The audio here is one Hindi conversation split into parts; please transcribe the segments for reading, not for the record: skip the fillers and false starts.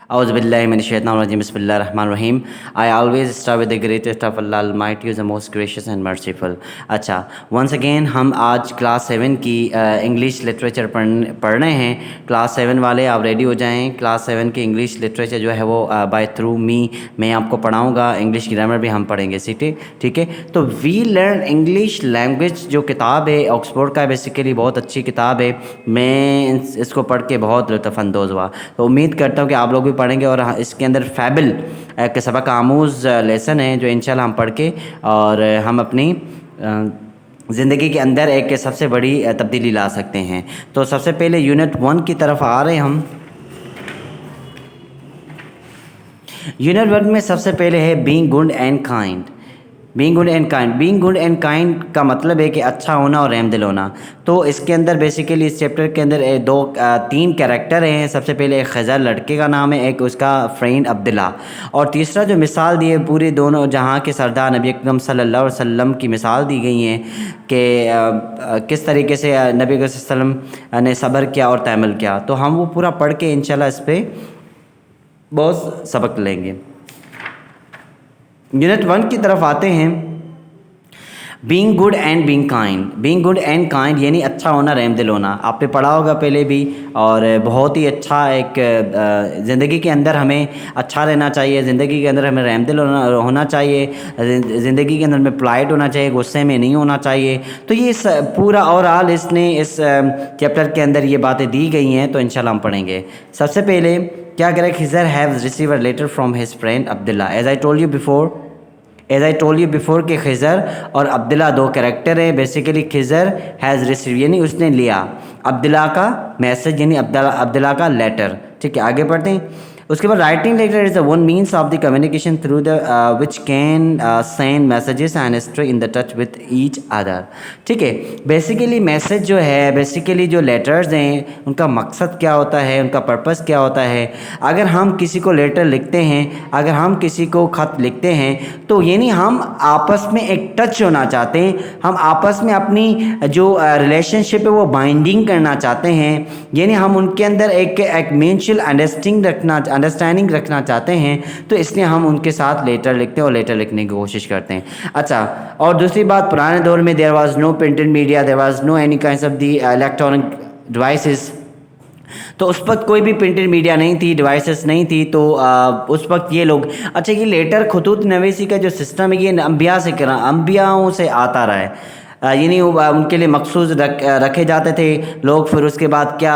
Auzubillahiminash-shaytanir-rajim. Bismillahir-rahmanir-rahim. I always start with the greatest of Allah Almighty, who is the most gracious and merciful. अच्छा, once again हम आज क्लास 7 की इंग्लिश लिटरेचर पढ़ रहे हैं। क्लास 7 वाले आप रेडी हो जाएं। क्लास 7 की इंग्लिश लिटरेचर जो है वो बाय थ्रू मी मैं आपको पढ़ाऊँगा। इंग्लिश ग्रामर भी हम पढ़ेंगे, ठीक है। तो वी लर्न इंग्लिश लैंग्वेज जो किताब है ऑक्सफोर्ड का, बेसिकली बहुत अच्छी किताब है। मैं इसको पढ़ के बहुत लुत्फ़अंदोज़ हुआ, तो उम्मीद करता हूँ कि आप लोग भी पढ़ेंगे। और इसके अंदर फैबल के सबक आमूज़ लेसन है जो इंशाल्लाह हम पढ़ के और हम अपनी ज़िंदगी के अंदर एक सबसे बड़ी तब्दीली ला सकते हैं। तो सबसे पहले यूनिट 1 की तरफ आ रहे हैं हम। यूनिट 1 में सबसे पहले है being good and kind. Being good and kind, being good and kind का मतलब है कि अच्छा होना और रहमदिल होना। तो इसके अंदर बेसिकली इस चैप्टर के अंदर तीन कैरेक्टर हैं। सबसे पहले एक खज़र लड़के का नाम है, एक उसका फ्रेंड अब्दुल्ला, और तीसरा जो मिसाल दी है पूरी दोनों जहाँ के सरदार नबी अकरम सल्लल्लाहु अलैहि वसल्लम की मिसाल दी गई है कि किस तरीके से नबी अकरम सल्लल्लाहु अलैहि वसल्लम ने सब्र किया और तहम्मुल किया। तो हम वो पूरा पढ़ के इंशाल्लाह इस पर बहुत सबक लेंगे। यूनिट 1 की तरफ आते हैं। Being good and being kind. Being good and kind यानी अच्छा होना, रहमदिल होना। आपने पढ़ा होगा पहले भी, और बहुत ही अच्छा एक ज़िंदगी के अंदर हमें अच्छा रहना चाहिए। ज़िंदगी के अंदर हमें रहमदिल होना चाहिए। ज़िंदगी के अंदर हमें पोलाइट होना चाहिए, गुस्से में नहीं होना चाहिए। तो ये पूरा ओवरऑल इसने इस चैप्टर के अंदर ये बातें दी गई हैं, तो इंशाल्लाह हम पढ़ेंगे। सबसे पहले क्या करें, Khizr have receive a letter from his friend Abdullah. As I told you before कि खिज़र और अब्दुल्ला दो कैरेक्टर हैं। बेसिकली खिज़र हैज़ रिसीव यानी उसने लिया अब्दुल्ला का मैसेज, यानी अब्दुल्ला का लेटर। ठीक है, आगे बढ़ते हैं। उसके बाद writing letter is the one means of the communication through the which can send messages and stay in the touch with each other. ठीक है, बेसिकली मैसेज जो है, बेसिकली जो लेटर्स हैं उनका मकसद क्या होता है, उनका पर्पस क्या होता है। अगर हम किसी को लेटर लिखते हैं, अगर हम किसी को ख़त लिखते हैं, तो यानी हम आपस में एक टच होना चाहते हैं, हम आपस में अपनी जो रिलेशनशिप है वो बाइंडिंग करना चाहते हैं, यानी हम उनके अंदर एक म्यूचुअल अंडरस्टैंडिंग रखना चाहते हैं। तो इसलिए हम उनके साथ लेटर लिखते हैं और लेटर लिखने की कोशिश करते हैं। अच्छा, और दूसरी बात, पुराने दौर में there was no printed media, there was no any kinds of the electronic devices. तो उस वक्त कोई भी प्रिंटेड मीडिया नहीं थी, डिवाइसेस नहीं थी। तो उस वक्त ये लोग, अच्छा ये लेटर खतूत नवीसी का जो सिस्टम है ये अंबियाओं से आता रहा है, यानी उनके लिए मखसूस रखे जाते थे लोग। फिर उसके बाद क्या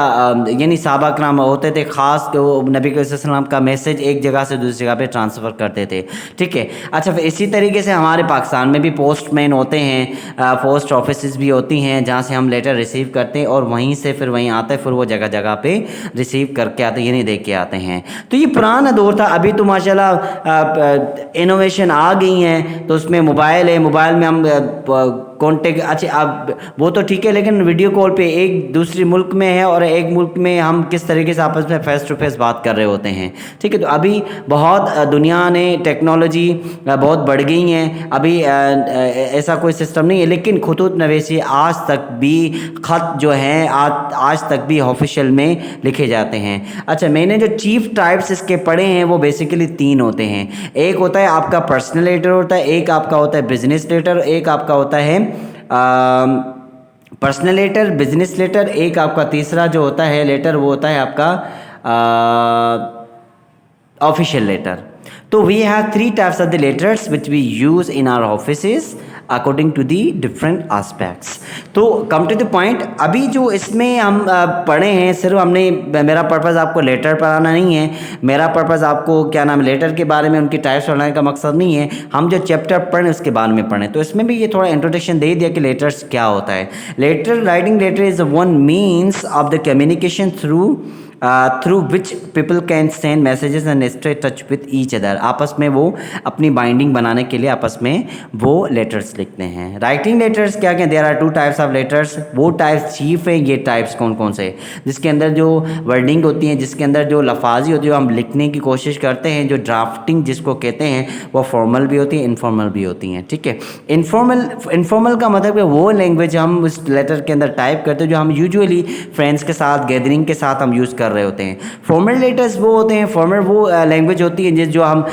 यानी सहाबा कराम होते थे ख़ास कि वो नबी के सल्लल्लाहु का मैसेज एक जगह से दूसरी जगह पे ट्रांसफ़र करते थे। ठीक है, अच्छा फिर इसी तरीके से हमारे पाकिस्तान में भी पोस्टमैन होते हैं, पोस्ट ऑफिस भी होती हैं जहाँ से हम लेटर रिसीव करते हैं और वहीं से फिर वहीं आते हैं, फिर वो जगह जगह पे रिसीव करके आते हैं, यानी दे के आते हैं। तो ये पुराना दौर था। अभी तो माशाल्लाह इनोवेशन आ गई हैं, तो उसमें मोबाइल है, मोबाइल में हम कॉन्टेक्ट, अच्छा अब वो तो ठीक है, लेकिन वीडियो कॉल पे एक दूसरे मुल्क में है और एक मुल्क में हम किस तरीके से आपस में फेस टू फेस बात कर रहे होते हैं। ठीक है, तो अभी बहुत दुनिया ने टेक्नोलॉजी बहुत बढ़ गई हैं। अभी ऐसा कोई सिस्टम नहीं है, लेकिन खतूत नवीसी आज तक भी ख़त जो हैं आज तक भी ऑफिशियल में लिखे जाते हैं। अच्छा, मैंने जो चीफ टाइप्स इसके पढ़े हैं वो बेसिकली 3 होते हैं। एक होता है आपका पर्सनल लेटर होता है, एक आपका होता है बिजनेस लेटर, एक आपका होता है पर्सनल लेटर, बिजनेस लेटर, एक आपका तीसरा जो होता है लेटर वो होता है आपका ऑफिशियल लेटर। तो we have 3 types of the letters which we use in our offices according to the different aspects. तो कम टू द पॉइंट, अभी जो इसमें हम पढ़े हैं, सिर्फ हमने, मेरा पर्पज़ आपको लेटर पढ़ाना नहीं है, मेरा पर्पज़ आपको क्या नाम लेटर के बारे में उनकी टाइप्स पढ़ाने का मकसद नहीं है। हम जो चैप्टर पढ़ें उसके बारे में पढ़ें, तो इसमें भी ये थोड़ा इंट्रोडक्शन दे दिया कि लेटर्स क्या होता है। Letter, writing letter is one means of the communication through which people can send messages and stay touch with each other. आपस में वो अपनी बाइंडिंग बनाने के लिए आपस में वो लेटर्स लिखते हैं। राइटिंग लेटर्स क्या क्या, there are 2 types of letters. वो टाइप्स चीफ हैं, ये टाइप्स कौन कौन से, जिसके अंदर जो वर्डिंग होती है, जिसके अंदर जो लफाजी होती है, जो हम लिखने की कोशिश करते हैं, जो ड्राफ्टिंग जिसको कहते हैं, वो फॉर्मल भी होती है, इनफॉर्मल भी होती हैं। ठीक है, इनफॉर्मल का मतलब है वो लैंग्वेज हम उस लेटर के अंदर टाइप करते हैं जो हम यूजुअली फ्रेंड्स के साथ, गैदरिंग के साथ हम यूज़ कर कर रहे होते हैं। फॉर्मल लेटर्स वो होते हैं, फॉर्मल वो लैंग्वेज होती है जो हम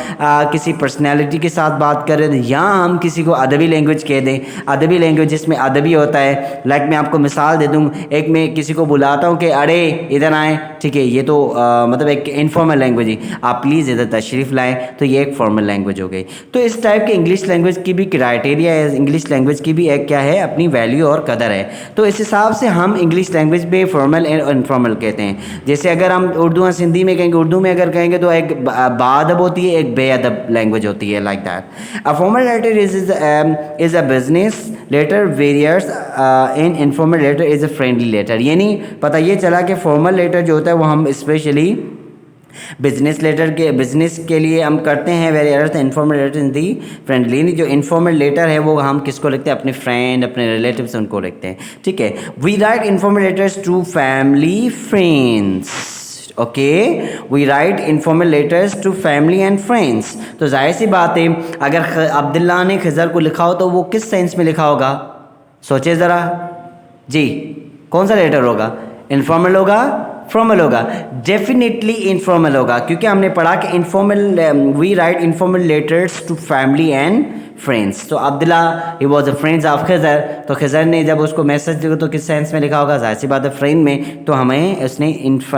किसी पर्सनैलिटी के साथ बात कर रहे हैं, या हम किसी को अदबी लैंग्वेज कह दें। अदबी लैंग्वेज जिसमें अदबी होता है, लाइक मैं आपको मिसाल दे दूँ, एक मैं किसी को बुलाता हूँ कि अरे इधर आएँ, ठीक है, ये तो मतलब एक इनफॉर्मल लैंग्वेज है, आप प्लीज़ इधर तशरीफ़ लाएँ, तो ये एक फॉर्मल लैंग्वेज हो गई। तो इस टाइप के इंग्लिश लैंग्वेज की भी क्राइटेरिया है, इंग्लिश लैंग्वेज की भी एक क्या है, अपनी वैल्यू और कदर है। तो इस हिसाब से हम इंग्लिश लैंग्वेज में फॉर्मल एंड इनफॉर्मल कहते हैं। जैसे अगर हम उर्दू और सिंधी में कहेंगे, उर्दू में अगर कहेंगे तो एक बाअदब होती है, एक बेअदब लैंग्वेज होती है, like that. A formal letter is a business letter whereas in informal letter is a friendly letter. यानी पता ये चला कि फॉर्मल लेटर जो होता है वो हम स्पेशली बिजनेस के लिए हम करते हैं, वेरी अदर इनफॉर्मल लेटर इन दी फ्रेंडली। जो इनफॉर्मल लेटर है वो हम किसको लिखते हैं, अपने फ्रेंड, अपने रिलेटिव्स, उनको लिखते हैं, ठीक है। We write informal letters to family friends, okay, we write informal letters to family and friends. तो जाहिर सी बात है, अगर अब्दुल्ला ने खिज़र को लिखा हो तो वो किस सेंस में लिखा होगा, सोचे ज़रा जी, कौन सा लेटर होगा, इनफॉर्मल होगा, फॉर्मल होगा? डेफिनेटली इनफॉर्मल होगा, क्योंकि हमने पढ़ा कि informal, we write informal letters to family and friends. तो Abdullah he was a friends of Khizr, तो खिज़र ने जब उसको मैसेज दिया तो किस सेंस में लिखा होगा, जाहिर सी बात है फ्रेंड में, तो हमें उसने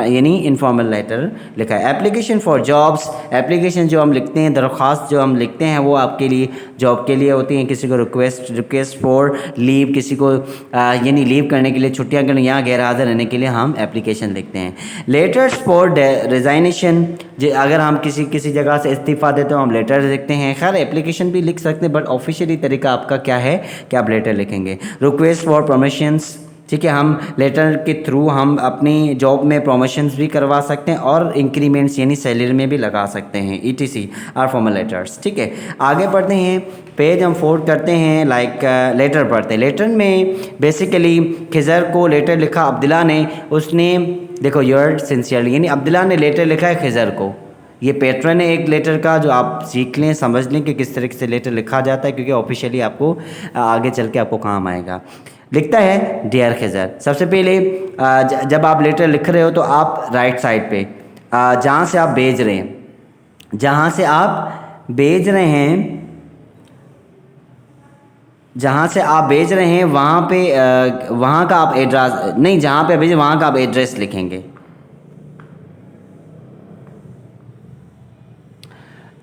यानी इनफॉर्मल लेटर लिखा है। एप्लीकेशन फॉर जॉब्स, एप्लीकेशन जो हम लिखते हैं, दरख्वास्त जो हम लिखते हैं वो आपके लिए जॉब के लिए होती हैं। किसी को रिक्वेस्ट फॉर लीव, किसी को यानी लीव करने के लिए, छुट्टियाँ करने, यहाँ गैर हाज़िर रहने के लिए हम एप्लीकेशन लिखते हैं। लेटर्स फॉर रिज़ाइनेशन, अगर हम किसी जगह से इस्तीफ़ा देते हो हम लेटर लिखते हैं। खैर एप्लीकेशन भी लिख सकते हैं, बट ऑफिशियली तरीका आपका क्या है कि आप लेटर लिखेंगे। रिक्वेस्ट फॉर प्रमोशंस, ठीक है, हम लेटर के थ्रू हम अपनी जॉब में प्रमोशंस भी करवा सकते हैं और इंक्रीमेंट्स यानी सैलरी में भी लगा सकते हैं, ETC आर फॉर्मल लेटर्स, ठीक है। आगे पढ़ते हैं, पेज हम फोल्ड करते हैं, लाइक लेटर पढ़ते हैं। लेटर में बेसिकली खिज़र को लेटर लिखा अब्दुल्ला ने, उसने देखो योर सिंसियरली, यानी अब्दुल्ला ने लेटर लिखा है खिज़र को। ये पैटर्न है एक लेटर का, जो आप सीख लें, समझ लें कि किस तरीके से लेटर लिखा जाता है, क्योंकि ऑफिशियली आपको आगे चल के आपको काम आएगा। लिखता है डियर खिज़र। सबसे पहले जब आप लेटर लिख रहे हो तो आप राइट साइड पे जहाँ से आप भेज रहे हैं, जहाँ से आप भेज रहे हैं, जहाँ से आप भेज रहे हैं वहाँ पे वहाँ का आप एड्रेस नहीं, जहाँ पे भेजें वहाँ का आप एड्रेस लिखेंगे।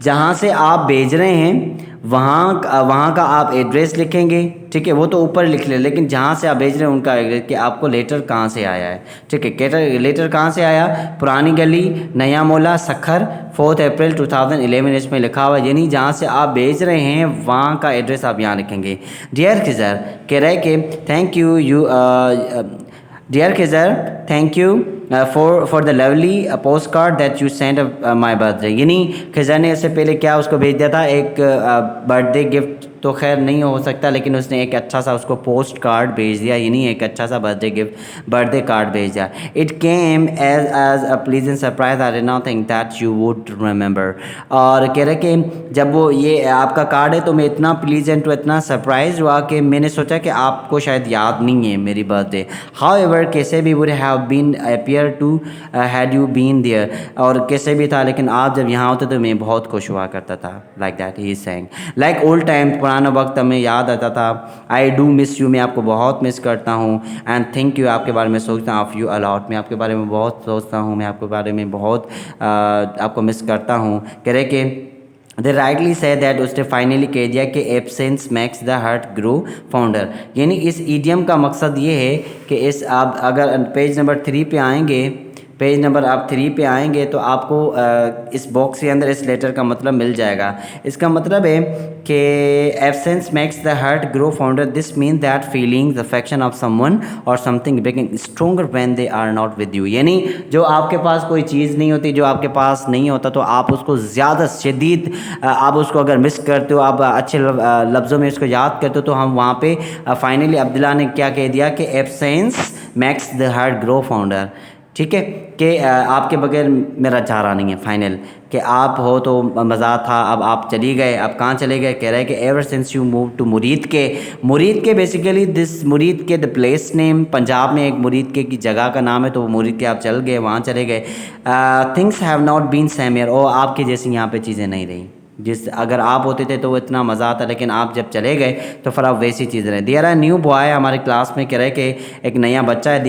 जहाँ से आप भेज रहे हैं वहाँ का आप एड्रेस लिखेंगे, ठीक है, वो तो ऊपर लिख ले, लेकिन जहाँ से आप भेज रहे हैं उनका एड्रेस, कि आपको लेटर कहाँ से आया है, ठीक है। लेटर कहाँ से आया, पुरानी गली, नया मोला, सखर, 4 अप्रैल 2011 इसमें लिखा हुआ है, यानी जहाँ से आप भेज रहे हैं वहाँ का एड्रेस आप यहाँ लिखेंगे। डियर खिज़र, कह रहे कि thank you dear Khizar, thank you for the lovely post card that you send my birthday. यानी खिज़र ने इससे पहले क्या उसको भेज दिया था, एक बर्थडे गिफ्ट तो खैर नहीं हो सकता, लेकिन उसने एक अच्छा सा उसको पोस्ट कार्ड भेज दिया, यानी एक अच्छा सा बर्थडे कार्ड भेज दिया। It came as a pleasant surprise, I did not think that you would remember. और कह रहे कि जब वो ये आपका कार्ड है तो मैं इतना प्लीजेंट, इतना सरप्राइज हुआ कि मैंने सोचा कि आपको शायद याद नहीं है मेरी बर्थडे। हाउ एवर, कैसे भी would have been appear to had you been there, और कैसे भी था लेकिन आप जब यहाँ होते तो मैं बहुत खुश हुआ करता था, like that he is saying. Like old time, पुराना वक्त हमें याद आता था। आई डू मिस यू, मैं आपको बहुत मिस करता हूँ। एंड थिंक यू, आपके बारे में सोचता हूँ। ऑफ यू अलॉट, मैं आपके बारे में बहुत सोचता हूँ, मैं आपके बारे में बहुत आपको मिस करता हूँ। कह रहे कि दे राइटली से दैट, उसने फाइनली कह दिया कि absence makes the heart grow founder. यानी इस ईडियम का मकसद ये है कि इस आप अगर पेज नंबर 3 पे आएंगे, पेज नंबर आप 3 पे आएंगे तो आपको इस बॉक्स के अंदर इस लेटर का मतलब मिल जाएगा। इसका मतलब है कि absence makes the heart grow fonder, this mean that feelings affection of someone और something begin stronger when they are not with you. यानी जो आपके पास कोई चीज़ नहीं होती, जो आपके पास नहीं होता, तो आप उसको ज़्यादा शदीद आप उसको अगर मिस करते हो, आप अच्छे लफ्ज़ों में इसको याद करते हो, तो हम वहाँ पे फाइनली अब्दुल्ला ने क्या कह दिया कि absence makes the heart grow founder, ठीक है कि आपके बगैर मेरा चारा नहीं है फाइनल, कि आप हो तो मज़ा था, अब आप चली गए, अब कहाँ चले गए, कह रहे हैं कि ever since you move to Murid के। मुरीद के बेसिकली दिस मुरीद के द प्लेस नेम, पंजाब में एक मुरीद के की जगह का नाम है, तो वो मुरीद के आप चल गए, वहाँ चले गए। Things have not been same here, और आपके जैसी यहाँ पे चीज़ें नहीं रही। जिस अगर आप होते थे तो वो इतना मज़ा आता, लेकिन आप जब चले गए तो फिर आप वैसी चीज़ रहे। देयर आर न्यू बॉय, हमारे क्लास में कह रहे कि एक नया बच्चा है।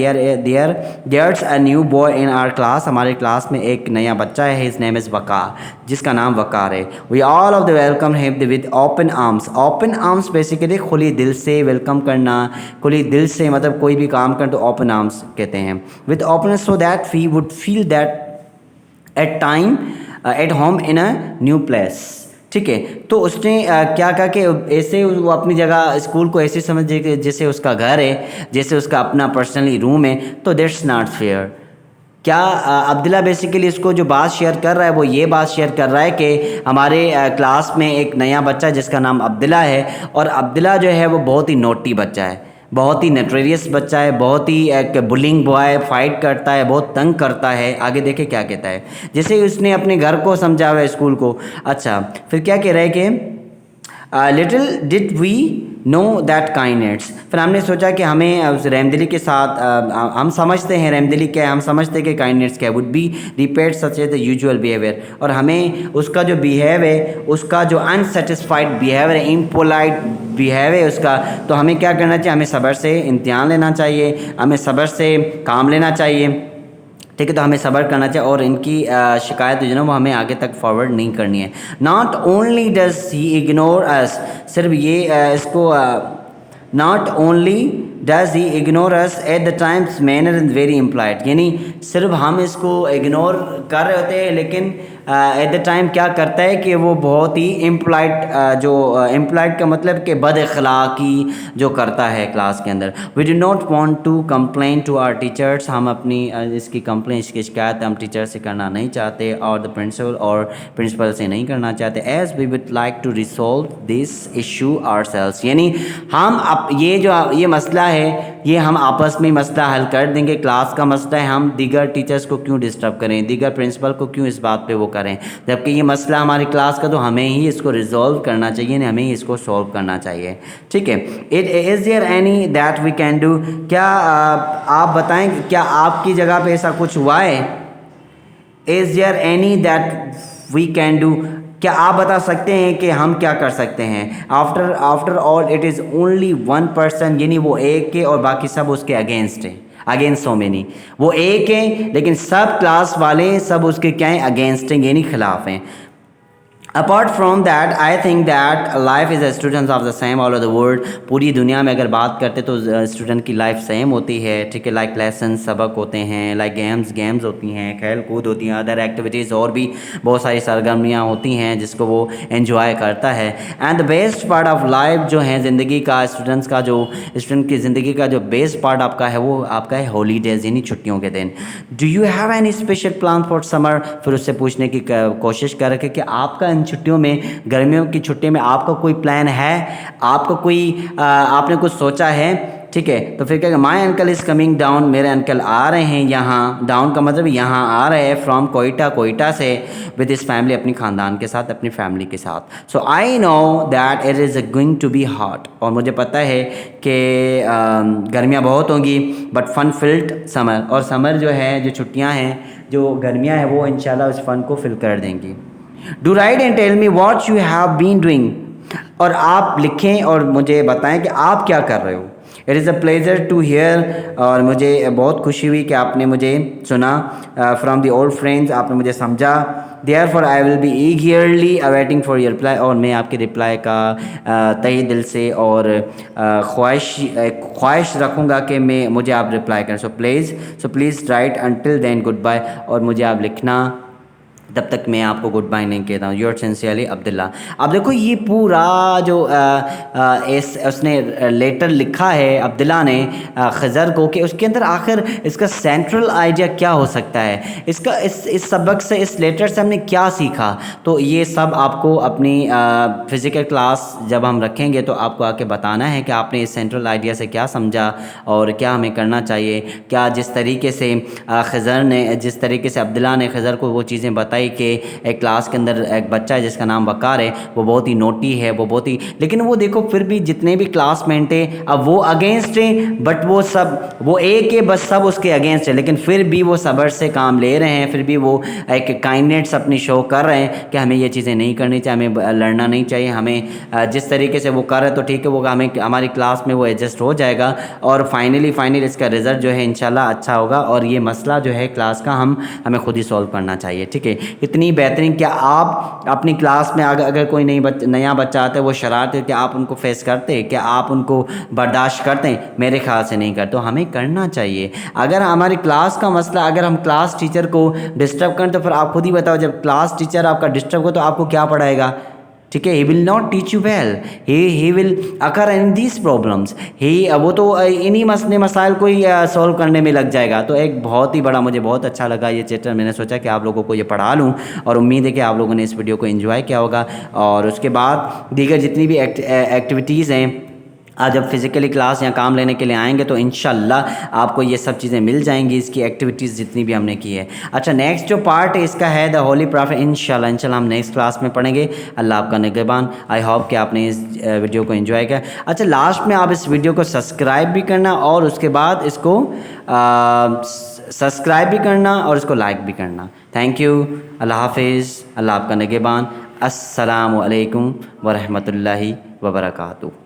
There's a new boy in our class, हमारे क्लास में एक नया बच्चा है। हिज नेम इज़ वकार, जिसका नाम वकार है। We all of the welcome him with open arms. Open arms basically खुली दिल से वेलकम करना, खुली दिल से मतलब कोई भी काम कर तो ओपन आर्म्स कहते हैं। With open so that we would feel that at time at home in a new place. ठीक है, तो उसने क्या कहा कि ऐसे वो अपनी जगह स्कूल को ऐसे समझे कि जैसे उसका घर है, जैसे उसका अपना पर्सनली रूम है, तो दैट्स नॉट फेयर। क्या अब्दुल्ला बेसिकली इसको जो बात शेयर कर रहा है वो ये बात शेयर कर रहा है कि हमारे क्लास में एक नया बच्चा जिसका नाम अब्दुल्ला है, और अब्दुल्ला जो है वो बहुत ही नोटी बच्चा है, बहुत ही नटोरियस बच्चा है, बहुत ही एक बुलिंग बॉय, फाइट करता है, बहुत तंग करता है। आगे देखे क्या कहता है, जैसे उसने अपने घर को समझा हुआ है, स्कूल को। अच्छा, फिर क्या कह रहा है कि little did we know that kindness. फिर हमने सोचा कि हमें उस रहमदिली के साथ हम समझते हैं रहमदिली क्या है, हम समझते हैं कि काइंडनेस क्या है। Would be repeat such as the usual behaviour, और हमें उसका जो बिहेव है, उसका जो अनसेटिस्फाइड बिहेवियर है, इम्पोलाइट बिहेव है उसका, तो हमें क्या करना चाहिए, हमें सब्र से इम्तिहान लेना चाहिए, हमें सब्र से काम लेना चाहिए। ठीक है, तो हमें सब्र करना चाहिए, और इनकी शिकायत जो है ना वो हमें आगे तक फॉरवर्ड नहीं करनी है। Not only does he ignore us, सिर्फ ये इसको not only does he ignore us at the times manner is very implied, यानी सिर्फ हम इसको इग्नोर कर रहे होते हैं, लेकिन एट द टाइम क्या करता है कि वो बहुत ही इम्प्लाइड, जो इम्प्लाइड का मतलब कि बद अखलाकी जो करता है क्लास के अंदर। We do not want to complain to our teachers, हम अपनी इसकी कंप्लेन, इसकी शिकायत हम टीचर से करना नहीं चाहते, और द प्रिंसिपल और प्रिंसिपल से नहीं करना चाहते। As we would like to resolve this issue ourselves, यानी हम ये जो ये मसला है ये हम आपस में मसला हल कर देंगे। क्लास का मसला है, हम दीगर टीचर्स को क्यों डिस्टर्ब करें, दीगर प्रिंसिपल को क्यों इस बात पे वो करें, जबकि ये मसला हमारी क्लास का, तो हमें ही इसको रिजॉल्व करना चाहिए, हमें ही इसको सॉल्व करना चाहिए। ठीक है, it is there any that we can do, क्या आप बताएं क्या आपकी जगह पे ऐसा कुछ हुआ है? Is there any that we can do, क्या आप बता सकते हैं कि हम क्या कर सकते हैं? After all it is only one person, यानी वो एक है और बाकी सब उसके अगेंस्ट है। अगेंस्ट सो मेनी, वो एक है लेकिन सब क्लास वाले सब उसके क्या हैं, अगेंस्ट हैं, यानी खिलाफ हैं। Apart from that I think that life is students of the same all over the world. पूरी दुनिया में अगर बात करते तो स्टूडेंट की लाइफ सेम होती है। ठीक है, लाइक लेसन, सबक होते हैं, लाइक गेम्स होती हैं, खेल कूद होती हैं, अदर एक्टिविटीज़ और भी बहुत सारी सरगर्मियाँ होती हैं जिसको वो एंजॉय करता है। And the best part of life जो है ज़िंदगी का, स्टूडेंट्स का जो स्टूडेंट की ज़िंदगी का जो बेस्ट पार्ट आपका है वो आपका है हॉलीडेज़, यानी छुट्टियों के दिन। Do you have any special plan for summer? फिर उससे पूछने की कोशिश कर रखे कि आपका छुट्टियों में, गर्मियों की छुट्टियों में आपका कोई प्लान है, आपका कोई आपने कुछ सोचा है? ठीक है, तो फिर क्या, my uncle is coming down, मेरे अंकल आ रहे हैं यहाँ, डाउन का मतलब यहाँ आ रहे हैं, फ्रॉम कोयटा से, विद इस फैमिली, अपनी ख़ानदान के साथ, अपनी फैमिली के साथ। So I know that it is going to be hot, और मुझे पता है कि गर्मियाँ बहुत होंगी, बट फन फिल्ड समर, और समर जो है, जो छुट्टियाँ हैं, जो गर्मियाँ हैं, वो इंशाल्लाह उस फन को फिल कर देंगी। Do write and tell me what you have been doing, और आप लिखें और मुझे बताएं कि आप क्या कर रहे हो। It is a pleasure to hear, और मुझे बहुत खुशी हुई कि आपने मुझे सुना। फ्रॉम द ओल्ड फ्रेंड्स, आपने मुझे समझा। Therefore I will be eagerly awaiting for your reply, और मैं आपके रिप्लाई का तहे दिल से और ख्वाहिश रखूँगा कि मुझे आप रिप्लाई करें। So please write until then good bye, और मुझे आप लिखना तब तक मैं आपको गुड बाय नहीं कहता हूँ। Your sincerely Abdullah. अब देखो ये पूरा जो उसने लेटर लिखा है अब्दुल्ला ने खज़र को, कि उसके अंदर आखिर इसका सेंट्रल आइडिया क्या हो सकता है, इसका इस सबक से, इस लेटर से हमने क्या सीखा। तो ये सब आपको अपनी फ़िज़िकल क्लास जब हम रखेंगे तो आपको आके बताना है कि आपने इस सेंट्रल आइडिया से क्या समझा और क्या हमें करना चाहिए। क्या जिस तरीके से खज़र ने, जिस तरीके से अब्दुल्ला ने खज़र को वो चीज़ें बताई कि एक क्लास के अंदर एक बच्चा है जिसका नाम वक़ार है, वो बहुत ही नोटी है, वो बहुत ही, लेकिन वो देखो फिर भी जितने भी क्लासमेट हैं अब वो अगेंस्ट हैं, बट वो एक है बस, सब उसके अगेंस्ट है, लेकिन फिर भी वो सब्र से काम ले रहे हैं, फिर भी वो एक काइंडनेस अपनी शो कर रहे हैं कि हमें ये चीज़ें नहीं करनी चाहिए, हमें लड़ना नहीं चाहिए, हमें जिस तरीके से वो कर रहे तो ठीक है, वो हमें हमारी क्लास में वो एडजस्ट हो जाएगा और फाइनली इसका रिज़ल्ट जो है इंशाल्लाह अच्छा होगा और ये मसला जो है क्लास का हमें खुद ही सॉल्व करना चाहिए। ठीक है, इतनी बेहतरीन। क्या आप अपनी क्लास में अगर कोई नया बच्चा आता है, वो शरारत है, क्या आप उनको फेस करते हैं, क्या आप उनको बर्दाश्त करते हैं? मेरे ख्याल से नहीं करते। तो हमें करना चाहिए। अगर हमारी क्लास का मसला, अगर हम क्लास टीचर को डिस्टर्ब करें तो फिर आप खुद ही बताओ, जब क्लास टीचर आपका डिस्टर्ब हो तो आपको क्या पढ़ाएगा? ठीक है, he will not teach you well, he will occur in these problems, वो तो इन्हीं मसाइल को ही सॉल्व करने में लग जाएगा। तो एक बहुत ही बड़ा, मुझे बहुत अच्छा लगा ये चैप्टर, मैंने सोचा कि आप लोगों को ये पढ़ा लूँ और उम्मीद है कि आप लोगों ने इस वीडियो को एंजॉय किया होगा। और उसके बाद दीगर जितनी भी एक्टिविटीज़ हैं, आज जब फिज़िकली क्लास या काम लेने के लिए आएंगे तो इंशाल्लाह आपको ये सब चीज़ें मिल जाएंगी, इसकी एक्टिविटीज़ जितनी भी हमने की है। अच्छा, नेक्स्ट जो पार्ट है इसका है द होली प्रॉफिट। इंशाल्लाह हम नेक्स्ट क्लास में पढ़ेंगे। अल्लाह आपका निगहबान। आई होप कि आपने इस वीडियो को एंजॉय किया। अच्छा, लास्ट में आप इस वीडियो को सब्सक्राइब भी करना और उसके बाद इसको सब्सक्राइब भी करना और इसको लाइक भी करना। Thank you. अल्लाह हाफिज़। अल्लाह आपका निगहबान। अस्सलामु अलैकुम वरहमतुल्लाहि वबरकातुहू।